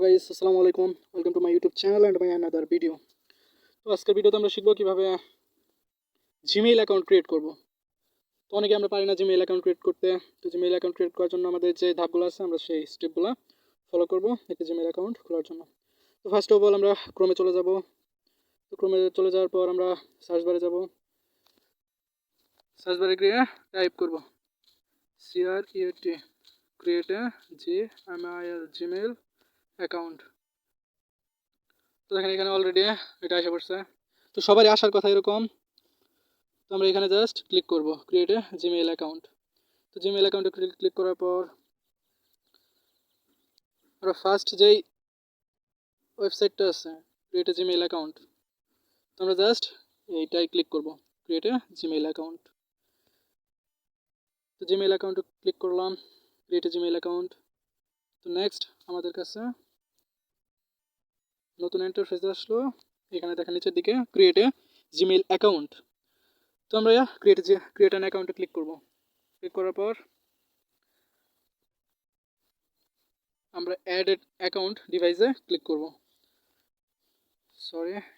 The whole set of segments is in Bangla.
গাইস, আসসালামু আলাইকুম। Welcome to my YouTube channel and my another video. তো আজকের ভিডিওতে আমরা শিখবো কিভাবে জিমেইল অ্যাকাউন্ট ক্রিয়েট করব। তো অনেকে আমরা পারি না জিমেইল অ্যাকাউন্ট ক্রিয়েট করতে। তো জিমেইল অ্যাকাউন্ট ক্রিয়েট করার জন্য আমাদের যে ধাপগুলো আছে আমরা সেই স্টেপগুলো ফলো করব একটা জিমেইল অ্যাকাউন্ট খোলার জন্য। তো ফার্স্ট অফ অল আমরা ক্রোমে চলে যাব। তো ক্রোমে চলে যাওয়ার পর আমরা সার্চ বারে যাব। সার্চ বারে গিয়ে টাইপ করব CREAT create a Gmail account. তো দেখেন এখানে অলরেডি এটা এসে পড়ছে। তো সবারই আসার কথা এরকম। তো আমরা এখানে জাস্ট ক্লিক করব ক্রিয়েট এ জিমেইল অ্যাকাউন্ট। তো জিমেইল অ্যাকাউন্টে ক্লিক করার পর আমরা ফার্স্ট যেই ওয়েবসাইটটা আছে ক্রিয়েট এ জিমেইল অ্যাকাউন্ট, তো আমরা জাস্ট এইটাই ক্লিক করব ক্রিয়েট এ জিমেইল অ্যাকাউন্ট। তো জিমেইল অ্যাকাউন্টে ক্লিক করলাম ক্রিয়েট এ জিমেইল অ্যাকাউন্ট। তো নেক্সট আমাদের কাছে নতুন ইন্টারফেস আসলো। এখানে দেখেন নিচের দিকে ক্রিয়েট এ জিমেইল অ্যাকাউন্ট। তো আমরা ক্রিয়েট অ্যান অ্যাকাউন্টে ক্লিক করব। ক্লিক করার পর আমরা অ্যাড অ্যাকাউন্ট ডিভাইসে ক্লিক করব।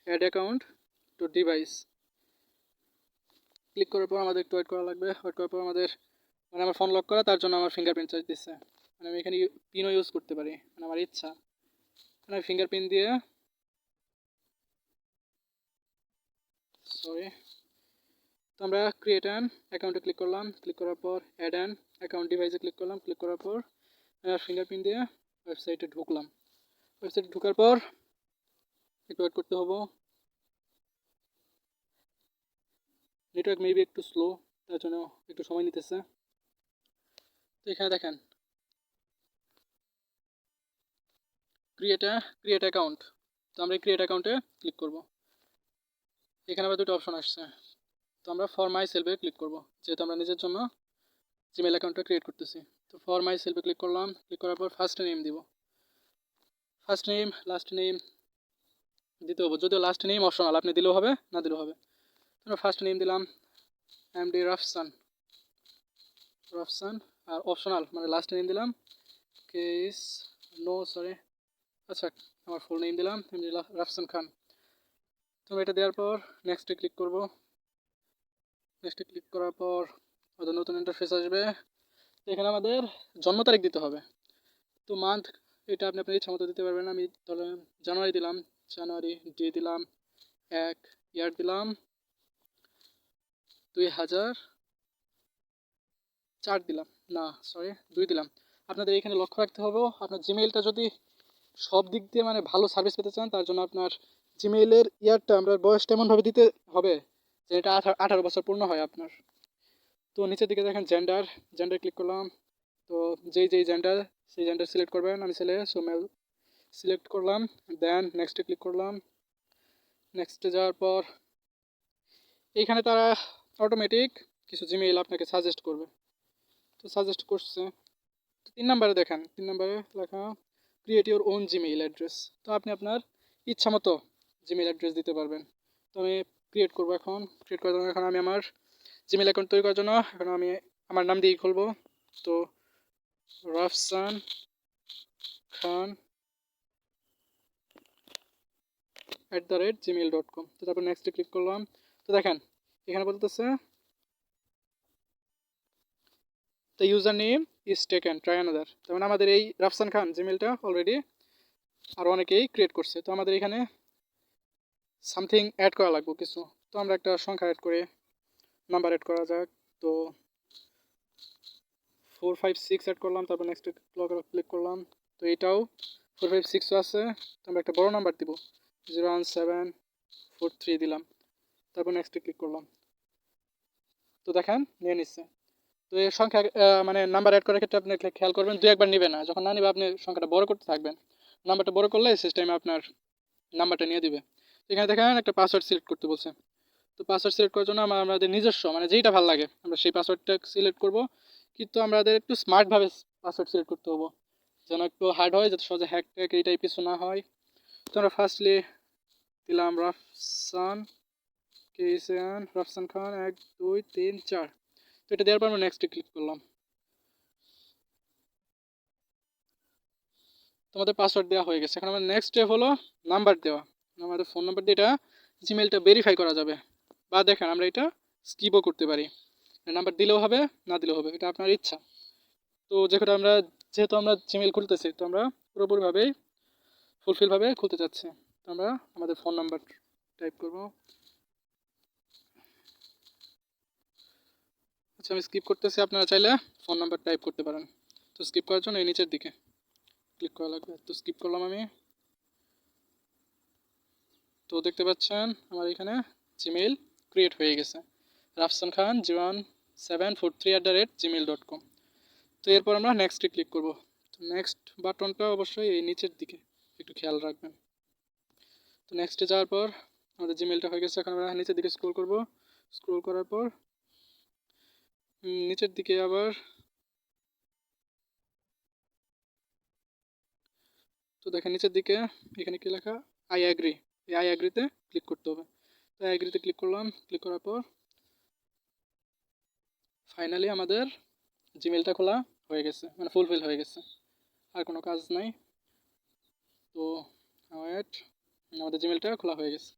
Add account to device click করার পর আমাদের একটু ওয়েট করা লাগবে। ওয়েট করার পর আমাদের আমার ফোন লক করা, তার জন্য আমার ফিঙ্গারপ্রিন্ট চার্জ দিচ্ছে। আমি এখানে পিনও ইউজ করতে পারি, আমার ইচ্ছা। আমি ফিঙ্গারপ্রিন্ট দিয়ে তো আমরা ক্রিয়েট অ্যান অ্যাকাউন্টে ক্লিক করলাম। ক্লিক করার পর অ্যাড অ্যান অ্যাকাউন্ট ডিভাইসে ক্লিক করলাম। ক্লিক করার পর ফিঙ্গারপ্রিন্ট দিয়ে ওয়েবসাইটে ঢুকলাম। ওয়েবসাইটে ঢোকার পর একটু ওয়েট করতে হবো। নেটওয়ার্ক মেবি একটু স্লো, তার জন্য একটু সময় নিতেছে। তো এখানে দেখেন ক্রিয়েট অ্যাকাউন্ট। তো আমরা ক্রিয়েট অ্যাকাউন্টে ক্লিক করব। এখানে আবার দুটো অপশন আসছে। তো আমরা ফর মাই সেলফে ক্লিক করব, যেহেতু আমরা নিজের জন্য জিমেল অ্যাকাউন্টটা ক্রিয়েট করতেছি। তো ফর মাই সেলফে ক্লিক করলাম। ক্লিক করার পর ফার্স্ট নেম দিব। ফার্স্ট নেম লাস্ট নেম দিতে হবে, যদিও লাস্ট নেম অপশনাল, আপনি দিলেও হবে না দিলেও হবে। আমরা ফার্স্ট নেম দিলাম এমডি রাফসান। আর অপশনাল মানে লাস্ট নেম দিলাম কেস আচ্ছা, আমার ফুল নেম দিলাম এমডি রাফসান খান। তো এটা দেওয়ার পর নেক্সটে ক্লিক করব। নেক্সটে ক্লিক করার পর ওদের নতুন ইন্টারফেস আসবে। তো এখানে আমাদের জন্ম তারিখ দিতে হবে। তো মান্থ এটা আপনি আপনার ইচ্ছা মতো দিতে পারবেন। আমি ধরেন জানুয়ারি দিলাম, জানুয়ারি ডে দিলাম 1, ইয়ার দিলাম 2004 দিলাম, না 2 দিলাম। আপনাদের এখানে লক্ষ্য রাখতে হবে আপনার জিমেইলটা যদি সব দিক দিয়ে মানে ভালো সার্ভিস পেতে চান, তার জন্য আপনার জিমেইলের ইয়ারটা আমরা বয়সটা এমনভাবে দিতে হবে যে এটা 18 বছর পূর্ণ হয় আপনার। তো নিচের দিকে দেখেন জেন্ডার ক্লিক করলাম। তো যেই জেন্ডার সেই জেন্ডার সিলেক্ট করবেন। আমি ছেলে, সো মেল সিলেক্ট করলাম। দেন নেক্সটে ক্লিক করলাম। নেক্সটে যাওয়ার পর এইখানে তারা অটোমেটিক কিছু জিমেইল আপনাকে সাজেস্ট করবে। তো সাজেস্ট করছে। তো 3 নম্বরে দেখেন, 3 নম্বরে লেখা create your own Gmail address. তো আপনি আপনার ইচ্ছা মতো জিমেইল অ্যাড্রেস দিতে পারবেন। তো আমি ক্রিয়েট করবো এখন। ক্রিয়েট করার জন্য এখন আমি আমার জিমেইল অ্যাকাউন্ট তৈরি করার জন্য এখন আমি আমার নাম দিয়েই খুলবো। তো রাফসান খান @gmail.com। তো তারপর নেক্সটে ক্লিক করলাম। তো দেখেন এখানে বলতেছে the user name is taken, try another. তার মানে আমাদের এই রাফসান খান জিমেলটা অলরেডি আরও অনেকেই ক্রিয়েট করছে। তো আমাদের এখানে সামথিং অ্যাড করা লাগবে কিছু। তো আমরা একটা সংখ্যা অ্যাড করে নাম্বার অ্যাড করা যাক। তো 456 অ্যাড করলাম। তারপর নেক্সট ক্লিক করলাম। তো এটাও 456 আছে। তো আমরা একটা বড় নাম্বার দিব, 01743 দিলাম। তারপর নেক্সটে ক্লিক করলাম। তো দেখেন নিয়ে নিচ্ছে। তো এই সংখ্যা মানে নাম্বার অ্যাড করার ক্ষেত্রে আপনি খেয়াল করবেন 2-1 নেবে না, যখন না নেবে আপনি সংখ্যাটা বড় করতে থাকবেন। নাম্বারটা বড় করলে সিস্টেমে আপনার নাম্বারটা নিয়ে দিবে। এখানে দেখেন একটা পাসওয়ার্ড সিলেক্ট করতে বলছে। তো পাসওয়ার্ড সিলেক্ট করার জন্য আমাদের নিজস্ব মানে যেইটা ভালো লাগে আমরা সেই পাসওয়ার্ডটা সিলেক্ট করব। কিন্তু আমাদের একটু স্মার্টভাবে পাসওয়ার্ড সিলেক্ট করতে হবে, যেন একটু হার্ড হয়, যাতে সহজে হ্যাক ট্যাক এই টাইপ কিছু না হয়। তো আমরা ফার্স্টলি দিলাম রাফসান খান 1 2 3 4। তো এটা দেওয়ার পর আমরা নেক্সটে ক্লিক করলাম। তো তোমাদের পাসওয়ার্ড দেওয়া হয়ে গেছে। এখন আমার নেক্সট স্টেপ হলো নাম্বার দেওয়া। আমাদের ফোন নাম্বার দিয়ে এটা জিমেলটা ভেরিফাই করা যাবে, বা দেখেন আমরা এটা স্কিপও করতে পারি, নাম্বার দিলেও হবে না দিলেও হবে, এটা আপনার ইচ্ছা। তো যেহেতু আমরা জিমেল খুলতেছি, তো আমরা পুরোপুরিভাবেই ফুলফিলভাবে খুলতে চাচ্ছি। তো আমরা আমাদের ফোন নাম্বার টাইপ করব। আচ্ছা, আমি স্কিপ করতেছি, আপনারা চাইলে ফোন নাম্বার টাইপ করতে পারেন। তো স্কিপ করার জন্য এই নিচের দিকে ক্লিক করা লাগবে। তো স্কিপ করলাম আমি। তো দেখতে পাচ্ছেন আমার এখানে জিমেইল ক্রিয়েট হয়ে গেছে, rafsan.743@gmail.com। তো এরপর আমরা নেক্সটে ক্লিক করব। তো নেক্সট বাটনটা অবশ্যই এই নিচের দিকে, একটু খেয়াল রাখবেন। তো নেক্সটে যাওয়ার পর আমাদের জিমেলটা হয়ে গেছে। এখন আমরা নিচের দিকে স্ক্রল করব। স্ক্রল করার পর নিচের দিকে আবার, তো দেখেন নিচের দিকে এখানে কি লেখা, আই অ্যাগ্রি। এই আই অ্যাগ্রিতে ক্লিক করতে হবে। তো আই অ্যাগ্রিতে ক্লিক করলাম। ক্লিক করার পর ফাইনালি আমাদের জিমেলটা খোলা হয়ে গেছে, মানে ফুলফিল হয়ে গেছে, আর কোনো কাজ নাই। তো ওয়েট, আমাদের জিমেলটা খোলা হয়ে গেছে।